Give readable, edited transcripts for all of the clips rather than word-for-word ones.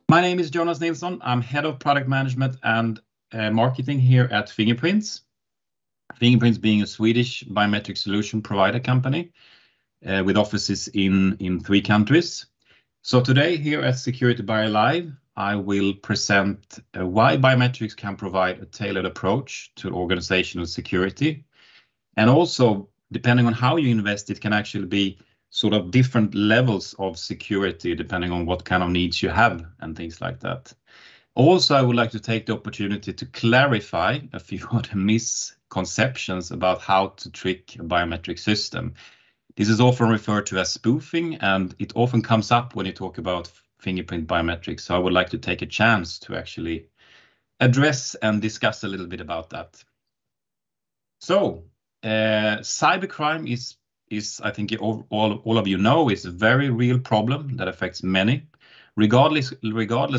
My name is Jonas Nilsson. I'm head of product management and marketing here at Fingerprints. Fingerprints being a Swedish biometric solution provider company with offices in 3 countries. So today here at Security Buyer Live, I will present why biometrics can provide a tailored approach to organizational security. And also, depending on how you invest, it can actually be sort of different levels of security depending on what kind of needs you have and things like that. Also, I would like to take the opportunity to clarify a few of the misconceptions about how to trick a biometric system. This is often referred to as spoofing, and it often comes up when you talk about fingerprint biometrics. So I would like to take a chance to actually address and discuss a little bit about that. So cybercrime is I think all of you know, is a very real problem that affects many, regardless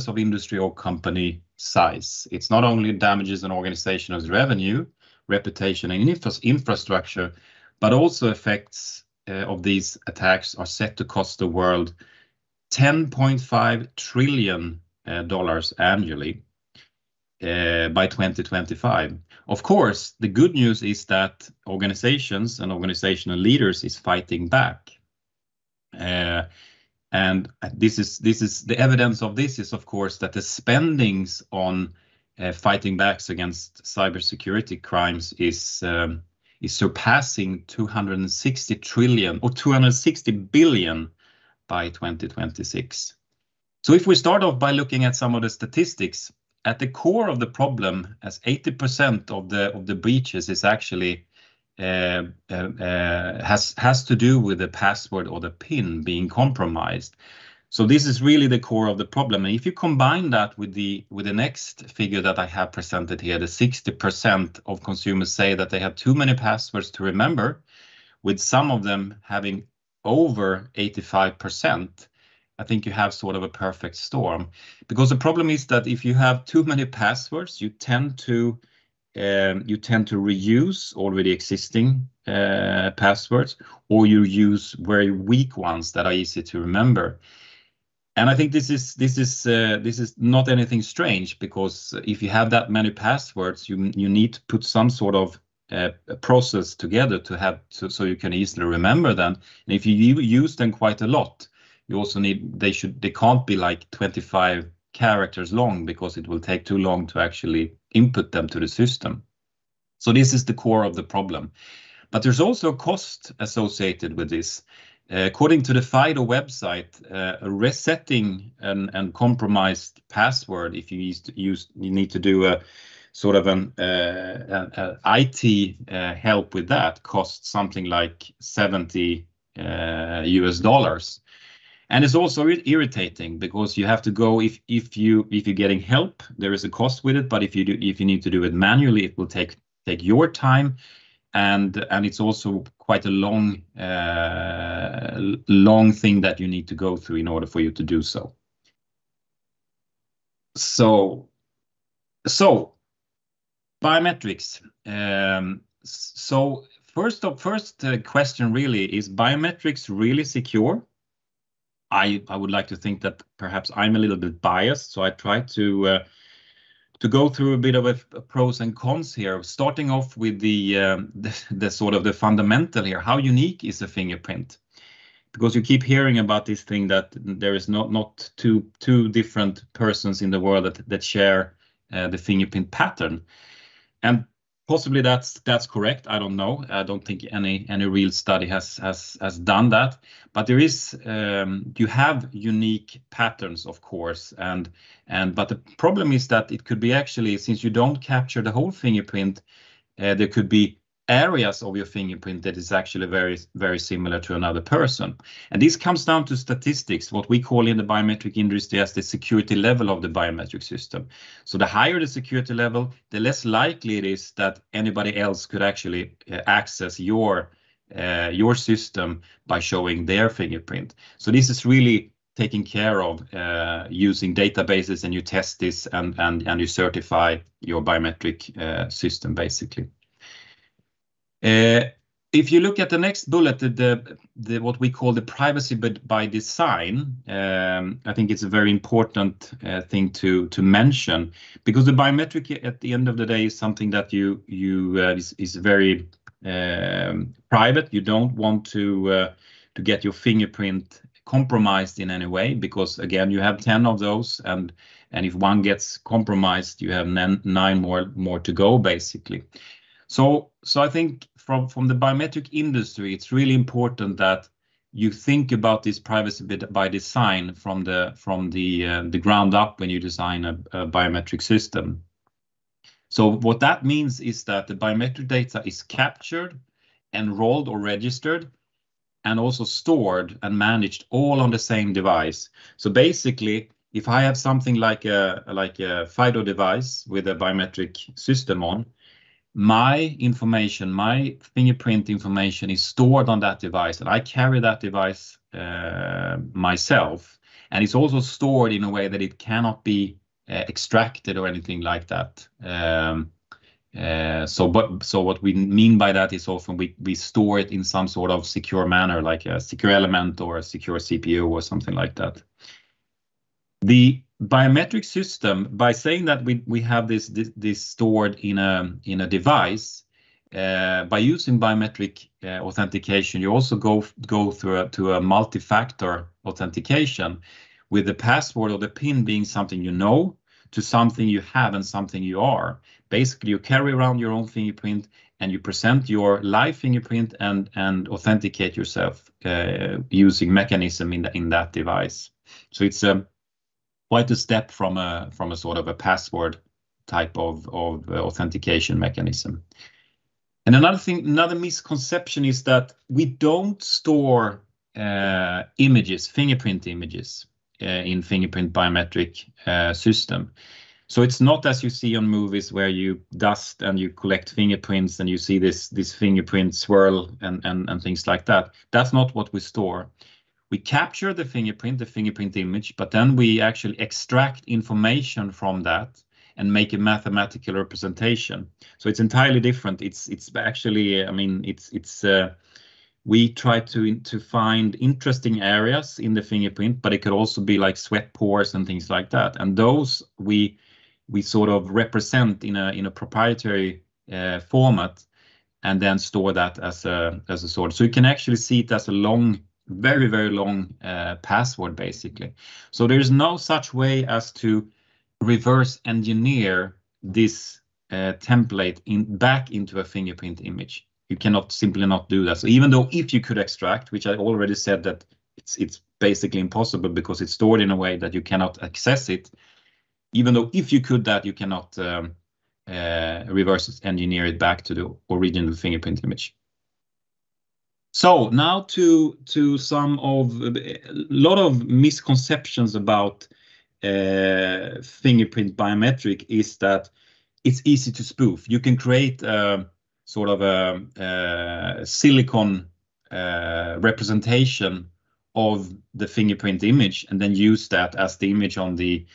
of industry or company size. It's not only damages an organization's revenue, reputation, and infrastructure, but also effects of these attacks are set to cost the world $10.5 trillion annually by 2025. Of course, the good news is that organizations and organizational leaders is fighting back. And this is the evidence of this is, of course, that the spendings on fighting backs against cybersecurity crimes is surpassing 260 trillion or 260 billion by 2026. So if we start off by looking at some of the statistics, at the core of the problem, as 80% of the breaches is actually has to do with the password or the PIN being compromised. So this is really the core of the problem. And if you combine that with the next figure that I have presented here, the 60% of consumers say that they have too many passwords to remember, with some of them having over 85%. I think you have sort of a perfect storm, because the problem is that if you have too many passwords, you tend to reuse already existing passwords, or you use very weak ones that are easy to remember. And I think this is not anything strange, because if you have that many passwords, you need to put some sort of a process together to have so you can easily remember them. And if you use them quite a lot, you also need, they can't be like 25 characters long, because it will take too long to actually input them to the system. So this is the core of the problem. But there's also a cost associated with this. According to the FIDO website, resetting and compromised password, if you you need to do a sort of an IT help with that, costs something like $70 US. And it's also irritating, because you have to go, if you're getting help, there is a cost with it. But if you need to do it manually, it will take your time, and it's also quite a long thing that you need to go through in order for you to do so. So biometrics. So first question really is biometrics really secure? I would like to think that perhaps I'm a little bit biased, so I try to go through a bit of a pros and cons here, starting off with the sort of the fundamental here. How unique is a fingerprint? Because you keep hearing about this thing that there is not two different persons in the world that share the fingerprint pattern, and possibly that's correct. I don't know. I don't think any real study has done that. But there is you have unique patterns, of course, but the problem is that it could be actually, since you don't capture the whole fingerprint, there could be areas of your fingerprint that is actually very, very similar to another person. And this comes down to statistics, what we call in the biometric industry as the security level of the biometric system. So the higher the security level, the less likely it is that anybody else could actually access your system by showing their fingerprint. So this is really taken care of using databases, and you test this and you certify your biometric system, basically. If you look at the next bullet, the what we call the privacy by design, I think it's a very important thing to mention, because the biometric at the end of the day is something that is very private. You don't want to get your fingerprint compromised in any way, because again, you have 10 of those, and if one gets compromised, you have nine more to go, basically. So I think from the biometric industry, it's really important that you think about this privacy by design from the ground up when you design a biometric system. So what that means is that the biometric data is captured, enrolled or registered, and also stored and managed all on the same device. So basically, if I have something like a FIDO device with a biometric system on, my information, my fingerprint information is stored on that device, and I carry that device myself. And it's also stored in a way that it cannot be extracted or anything like that. So what we mean by that is often we store it in some sort of secure manner, like a secure element or a secure CPU or something like that. The biometric system, by saying that we have this stored in a device, by using biometric authentication, you also go through a multi-factor authentication, with the password or the PIN being something you know, to something you have and something you are. Basically, you carry around your own fingerprint and you present your live fingerprint and authenticate yourself using mechanism in that device. So it's quite a step from a sort of a password type of authentication mechanism. And another misconception is that we don't store images, fingerprint images, in fingerprint biometric system. So it's not as you see on movies where you dust and you collect fingerprints and you see this fingerprint swirl and things like that. That's not what we store. We capture the fingerprint image, but then we actually extract information from that and make a mathematical representation. So it's entirely different. It's actually, I mean, we try to find interesting areas in the fingerprint, but it could also be like sweat pores and things like that. And those we sort of represent in a proprietary format, and then store that as a sort. So you can actually see it as a long, very, very long password, basically. So there's no such way as to reverse engineer this template back into a fingerprint image. You cannot simply not do that. So even though if you could extract, which I already said that it's basically impossible because it's stored in a way that you cannot access it, even though if you could that, you cannot reverse engineer it back to the original fingerprint image. So now to some of a lot of misconceptions about fingerprint biometric is that it's easy to spoof. You can create sort of a silicon representation of the fingerprint image and then use that as the image on the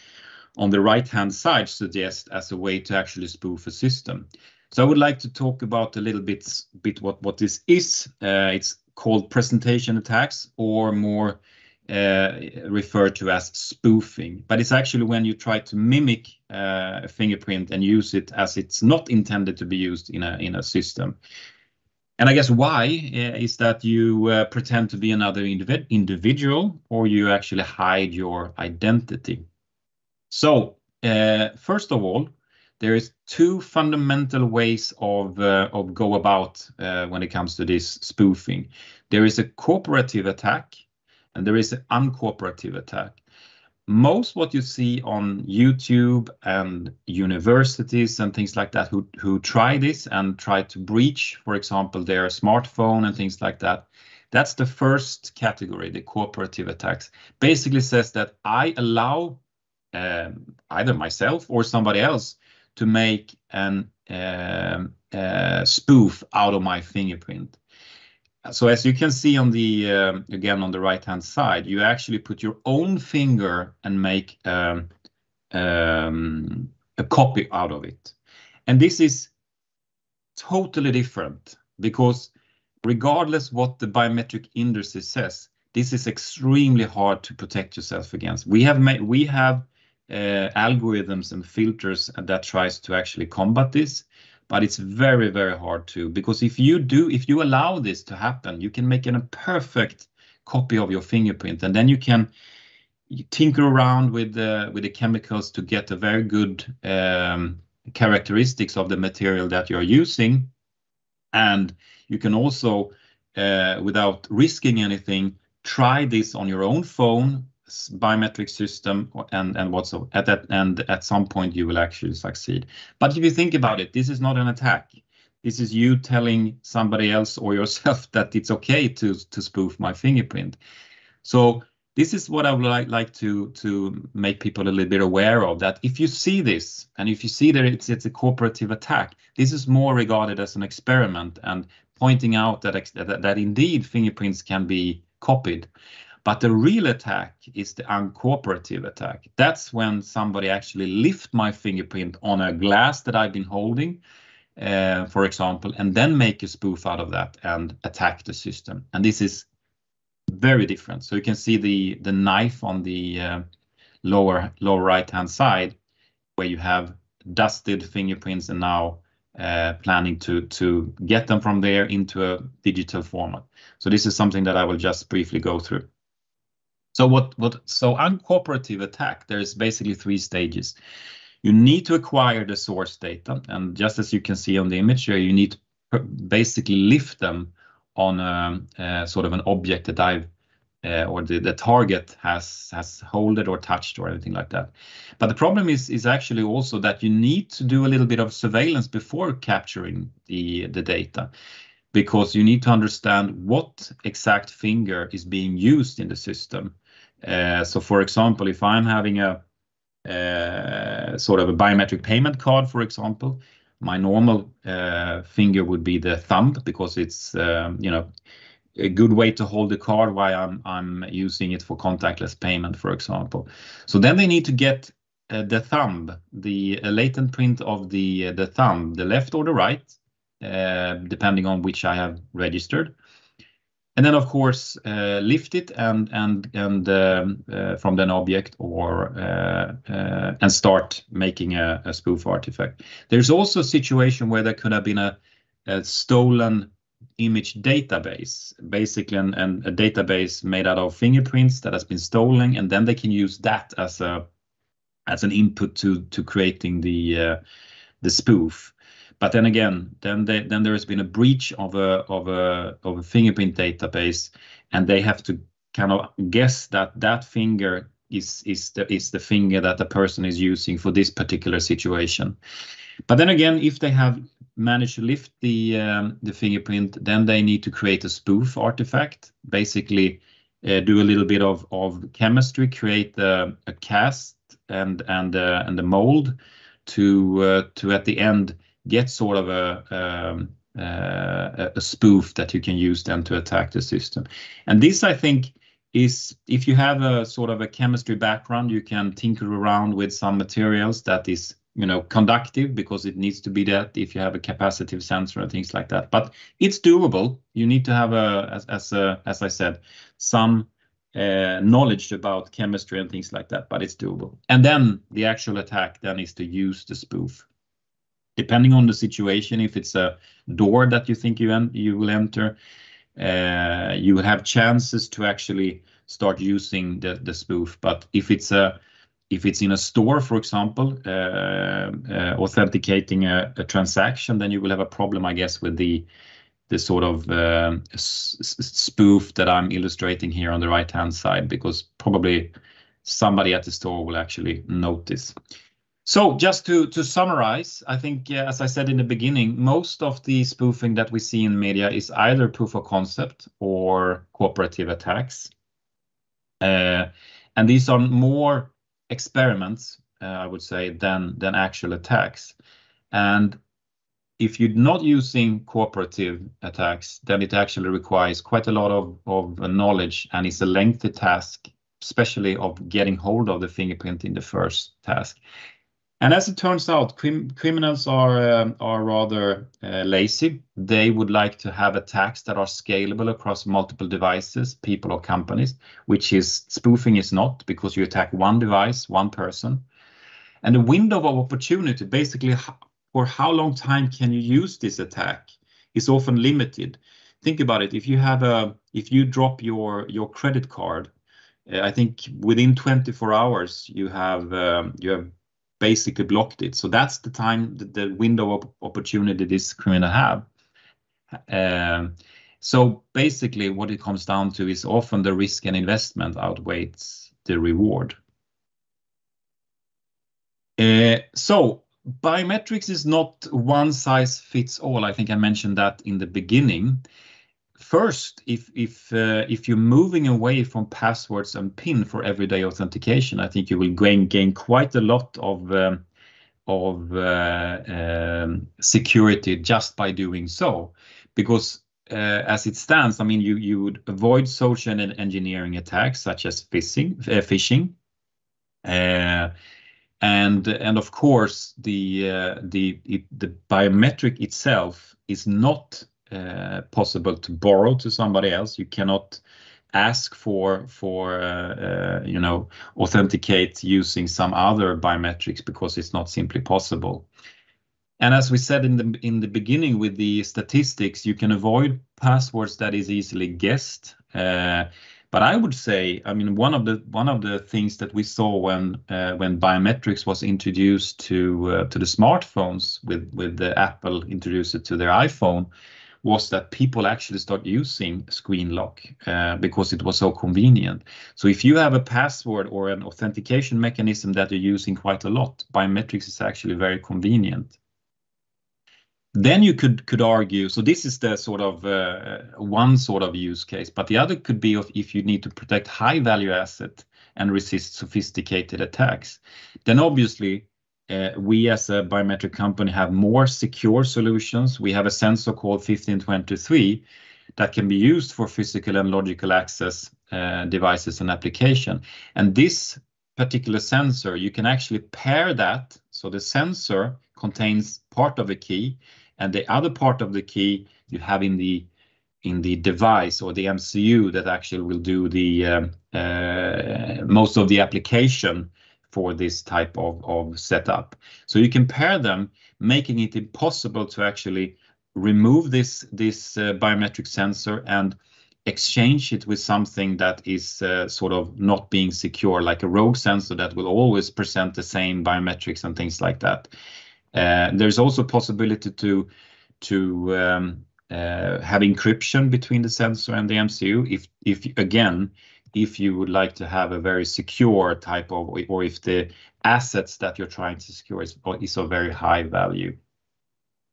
right-hand side suggests as a way to actually spoof a system. So I would like to talk about a little bit what this is. It's called presentation attacks, or more referred to as spoofing. But it's actually when you try to mimic a fingerprint and use it as it's not intended to be used in a system. And I guess why is that you pretend to be another individual, or you actually hide your identity. So first of all, there is two fundamental ways of go about when it comes to this spoofing. There is a cooperative attack and there is an uncooperative attack. Most what you see on YouTube and universities and things like that who try this and try to breach, for example, their smartphone and things like that, that's the first category, the cooperative attacks. Basically says that I allow either myself or somebody else to make an spoof out of my fingerprint. So as you can see on the again on the right hand side, you actually put your own finger and make a copy out of it. And this is totally different, because regardless what the biometric industry says, this is extremely hard to protect yourself against. We have algorithms and filters that tries to actually combat this, but it's very, very hard to, because if you allow this to happen, you can make a perfect copy of your fingerprint, and then you tinker around with the chemicals to get a very good characteristics of the material that you're using. And you can also, without risking anything, try this on your own phone, biometric system, and whatsoever. At some point you will actually succeed. But if you think about it, this is not an attack. This is you telling somebody else or yourself that it's okay to spoof my fingerprint. So this is what I would like to make people a little bit aware of, that if you see this and if you see that it's a cooperative attack, this is more regarded as an experiment and pointing out that indeed fingerprints can be copied. But the real attack is the uncooperative attack. That's when somebody actually lift my fingerprint on a glass that I've been holding, for example, and then make a spoof out of that and attack the system. And this is very different. So you can see the knife on the lower right hand side, where you have dusted fingerprints and now planning to get them from there into a digital format. So this is something that I will just briefly go through. So so uncooperative attack, there is basically 3 stages. You need to acquire the source data, and just as you can see on the image here, you need to basically lift them on a sort of an object that or the target has holded or touched or anything like that. But the problem is actually also that you need to do a little bit of surveillance before capturing the data, because you need to understand what exact finger is being used in the system. So for example, if I'm having a sort of a biometric payment card, for example, my normal finger would be the thumb, because it's a good way to hold the card while I'm using it for contactless payment, for example. So then they need to get the thumb, the latent print of the thumb, the left or the right, depending on which I have registered. And then, of course, lift it and from an object and start making a spoof artifact. There's also a situation where there could have been a stolen image database, basically, and a database made out of fingerprints that has been stolen, and then they can use that as an input to creating the spoof. But then again, then there has been a breach of a fingerprint database, and they have to kind of guess that finger is the finger that the person is using for this particular situation. But then again, if they have managed to lift the fingerprint, then they need to create a spoof artifact. Basically, do a little bit of chemistry, create a cast and a mold to at the end get sort of a spoof that you can use then to attack the system. And this, I think, is, if you have a sort of a chemistry background, you can tinker around with some materials that is, conductive, because it needs to be that if you have a capacitive sensor and things like that. But it's doable. You need to have as I said, some knowledge about chemistry and things like that, but it's doable. And then the actual attack then is to use the spoof. Depending on the situation, if it's a door that you think you will enter, you will have chances to actually start using the spoof. But if it's in a store, for example, authenticating a transaction, then you will have a problem, I guess, with the sort of spoof that I'm illustrating here on the right-hand side, because probably somebody at the store will actually notice. So just to summarize, I think, as I said in the beginning, most of the spoofing that we see in media is either proof of concept or cooperative attacks. And these are more experiments, I would say, than actual attacks. And if you're not using cooperative attacks, then it actually requires quite a lot of knowledge, and it's a lengthy task, especially of getting hold of the fingerprint in the first task. And as it turns out, criminals are rather lazy. They would like to have attacks that are scalable across multiple devices, people or companies, which is spoofing is not, because you attack one device, one person. And the window of opportunity, basically, for how long time can you use this attack, is often limited. Think about it. If you drop your credit card, I think within 24 hours you have basically blocked it. So that's the time, the window of opportunity this criminal have. So basically, what it comes down to is often the risk and investment outweighs the reward. So biometrics is not one size fits all. I think I mentioned that in the beginning. First, if you're moving away from passwords and PIN for everyday authentication, I think you will gain quite a lot of security just by doing so. Because as it stands, I mean, you would avoid social and engineering attacks such as phishing, and of course the biometric itself is not possible to borrow to somebody else. You cannot ask for authenticate using some other biometrics, because it's not simply possible. And as we said in the beginning with the statistics, you can avoid passwords that is easily guessed. But I would say, I mean, one of the things that we saw when biometrics was introduced to the smartphones with the Apple introduced it to their iPhone, was that people actually start using screen lock because it was so convenient. So if you have a password or an authentication mechanism that you're using quite a lot, biometrics is actually very convenient. Then you could argue, so this is the sort of one sort of use case, but the other could be if you need to protect high value asset and resist sophisticated attacks. Then obviously we as a biometric company have more secure solutions. We have a sensor called 1523 that can be used for physical and logical access devices and application. And this particular sensor, you can actually pair that. So the sensor contains part of a key, and the other part of the key you have in the device or the MCU that actually will do the most of the application for this type of setup. So you can pair them, making it impossible to actually remove this biometric sensor and exchange it with something that is sort of not being secure, like a rogue sensor that will always present the same biometrics and things like that. There's also possibility to have encryption between the sensor and the MCU if you would like to have a very secure type of, or if the assets that you're trying to secure is of very high value.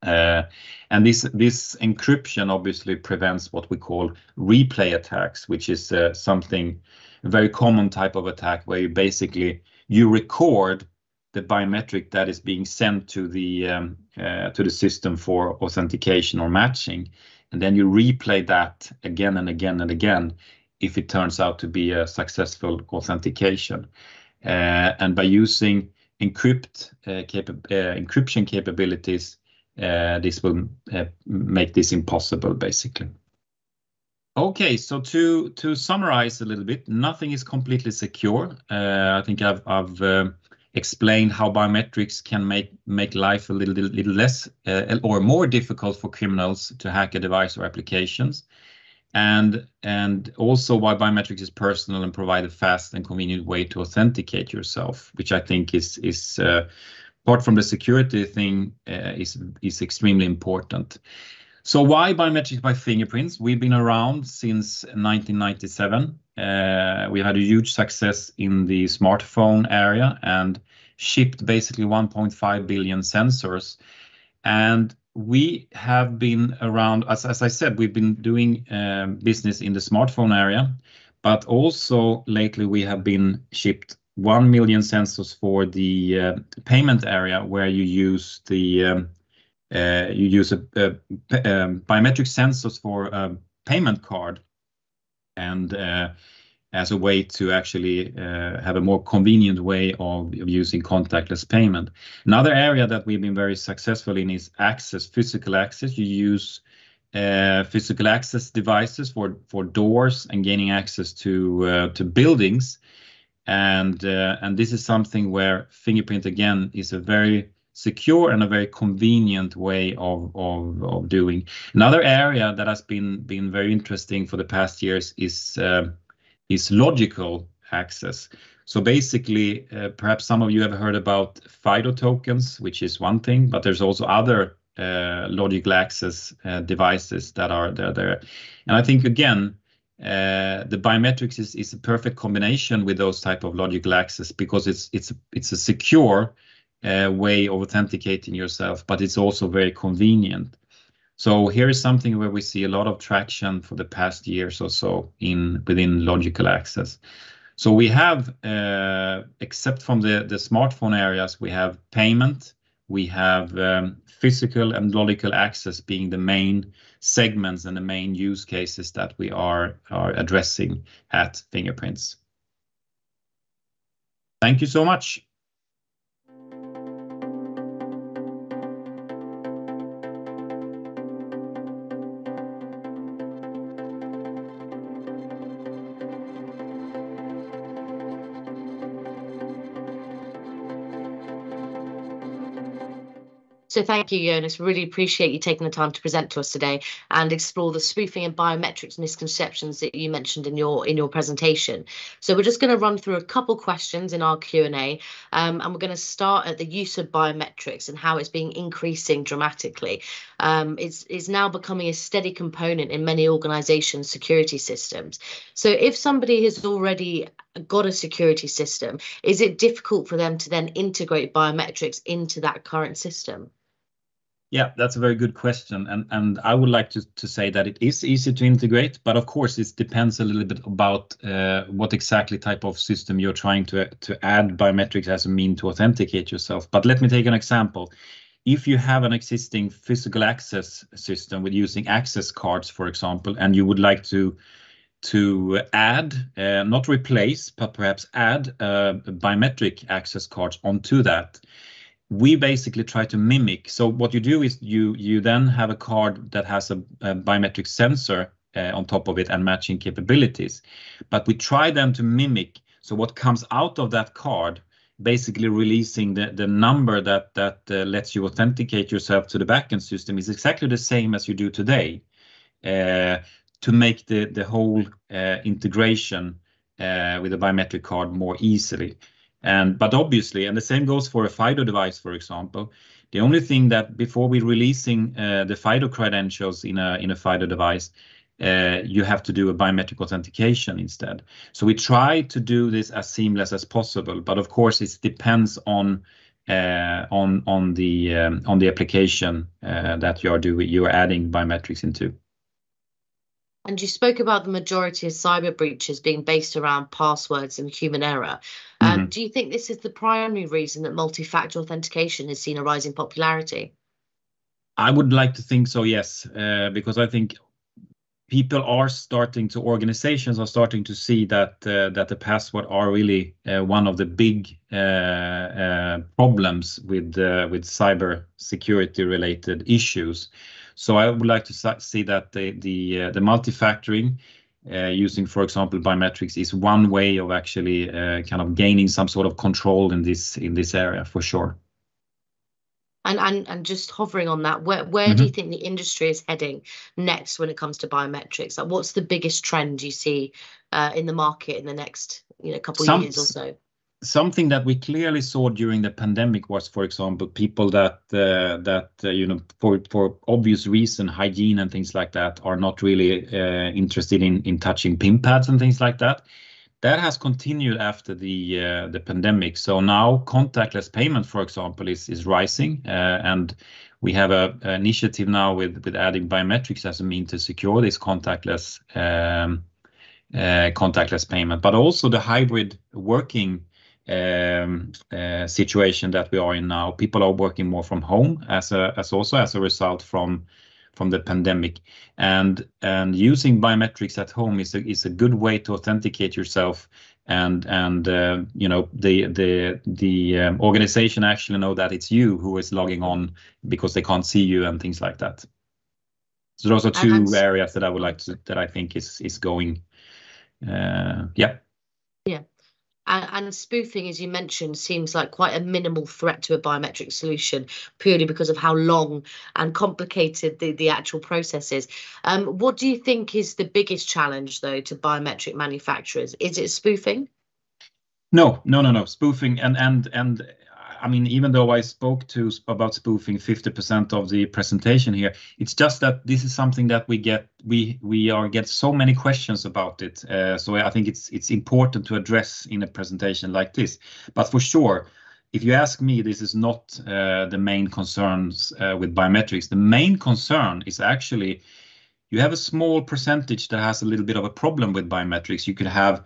And this encryption obviously prevents what we call replay attacks, which is something very common type of attack where you record the biometric that is being sent to the system for authentication or matching, and then you replay that again and again and again if it turns out to be a successful authentication. And by using encryption capabilities, this will make this impossible, basically. Okay, so to summarize a little bit, nothing is completely secure. I think I've explained how biometrics can make life a little less or more difficult for criminals to hack a device or applications, and also why biometrics is personal and provide a fast and convenient way to authenticate yourself, which I think is apart from the security thing is extremely important. So why biometrics by fingerprints? We've been around since 1997. We had a huge success in the smartphone area and shipped basically 1.5 billion sensors. And we have been around, as I said, we've been doing business in the smartphone area, but also lately we have been shipped 1 million sensors for the payment area, where you use biometric sensors for a payment card, and as a way to actually have a more convenient way of using contactless payment. Another area that we've been very successful in is access, physical access. You use physical access devices for doors and gaining access to buildings, and this is something where fingerprint again is a very secure and a very convenient way of doing. Another area that has been very interesting for the past years is logical access. So basically, perhaps some of you have heard about FIDO tokens, which is one thing, but there's also other logical access devices that are there. And I think again, the biometrics is a perfect combination with those type of logical access, because it's a secure way of authenticating yourself, but it's also very convenient. So here is something where we see a lot of traction for the past years or so within logical access. So we have, except from the smartphone areas, we have payment, we have physical and logical access being the main segments and the main use cases that we are addressing at Fingerprints. Thank you so much. So thank you, Jonas. Really appreciate you taking the time to present to us today and explore the spoofing and biometrics misconceptions that you mentioned in your presentation. So we're just going to run through a couple questions in our Q&A, and we're going to start at the use of biometrics and how it's been increasing dramatically. It's now becoming a steady component in many organizations' security systems. So if somebody has already got a security system, is it difficult for them to then integrate biometrics into that current system? Yeah, that's a very good question. And I would like to say that it is easy to integrate, but of course it depends a little bit about what exactly type of system you're trying to add biometrics as a mean to authenticate yourself. But let me take an example. If you have an existing physical access system with using access cards, for example, and you would like to add, not replace, but perhaps add biometric access cards onto that, we basically try to mimic. So what you do is you then have a card that has a biometric sensor on top of it and matching capabilities, but we try then to mimic. So what comes out of that card, basically releasing the number that lets you authenticate yourself to the backend system, is exactly the same as you do today, to make the whole integration with a biometric card more easily. But obviously, and the same goes for a FIDO device, for example. The only thing that before we're releasing the FIDO credentials in a FIDO device, you have to do a biometric authentication instead. So we try to do this as seamless as possible, but of course it depends on the application that you're adding biometrics into. And you spoke about the majority of cyber breaches being based around passwords and human error. Do you think this is the primary reason that multi-factor authentication has seen a rise in popularity? I would like to think so, yes, because I think organizations are starting to see that the password are really one of the big problems with cyber security related issues. So I would like to see that the multi-factoring using, for example, biometrics is one way of actually kind of gaining some sort of control in this area for sure. And just hovering on that, where do you think the industry is heading next when it comes to biometrics? Like, what's the biggest trend you see in the market in the next couple of years or so? Something that we clearly saw during the pandemic was, for example, people that for obvious reason, hygiene and things like that, are not really interested in touching PIN pads and things like that. That has continued after the pandemic. So now contactless payment, for example, is rising, and we have an initiative now with adding biometrics as a mean to secure this contactless payment, but also the hybrid working situation that we are in now. People are working more from home as a result from the pandemic. And using biometrics at home is a good way to authenticate yourself, and you know, the organization actually know that it's you who is logging on, because they can't see you and things like that. So those are two areas that I would like to, that I think is going, yeah. And spoofing, as you mentioned, seems like quite a minimal threat to a biometric solution, purely because of how long and complicated the actual process is. What do you think is the biggest challenge, though, to biometric manufacturers? Is it spoofing? No. Spoofing, and I mean, even though I spoke about spoofing 50% of the presentation here, it's just that this is something that we get so many questions about it. So I think it's important to address in a presentation like this. But for sure, if you ask me, this is not the main concerns with biometrics. The main concern is actually, you have a small percentage that has a little bit of a problem with biometrics. You could have,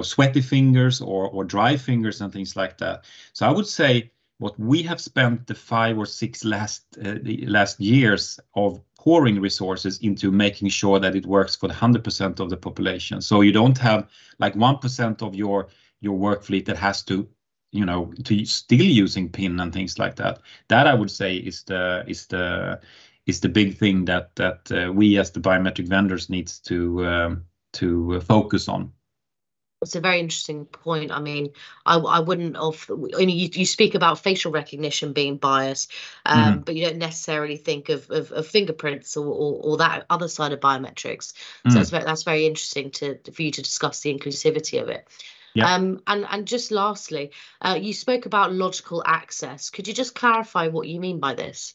sweaty fingers or dry fingers and things like that. So I would say what we have spent the 5 or 6 last years of pouring resources into making sure that it works for the 100% of the population. So you don't have like 1% of your work fleet that has to still using PIN and things like that. That I would say is the big thing that we as the biometric vendors needs to focus on. It's a very interesting point. I mean, I wouldn't have. I mean, you speak about facial recognition being biased, but you don't necessarily think of fingerprints or that other side of biometrics. So that's very interesting for you to discuss the inclusivity of it. Yeah. And just lastly, you spoke about logical access. Could you just clarify what you mean by this?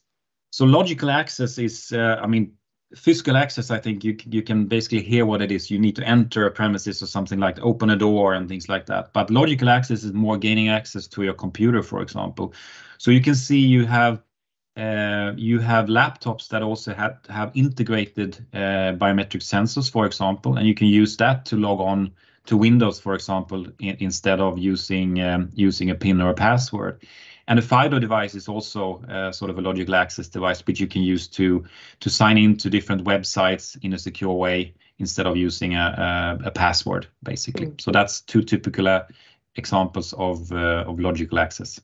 So logical access is, I mean, physical access, I think you can basically hear what it is. You need to enter a premises or something, like open a door and things like that. But logical access is more gaining access to your computer, for example. So you can see you have laptops that also have integrated biometric sensors, for example, and you can use that to log on to Windows, for example, instead of using a PIN or a password. And a FIDO device is also sort of a logical access device, which you can use to sign into different websites in a secure way instead of using a password, basically. So that's 2 typical examples of logical access.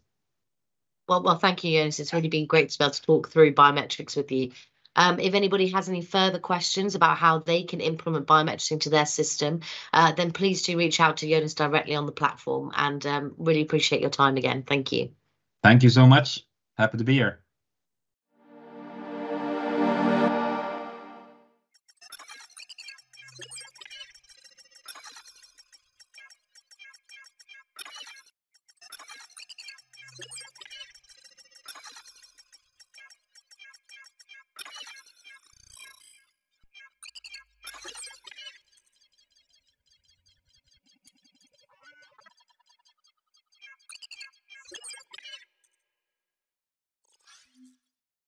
Well, thank you, Jonas. It's really been great to be able to talk through biometrics with you. If anybody has any further questions about how they can implement biometrics into their system, then please do reach out to Jonas directly on the platform, and really appreciate your time again. Thank you. Thank you so much. Happy to be here.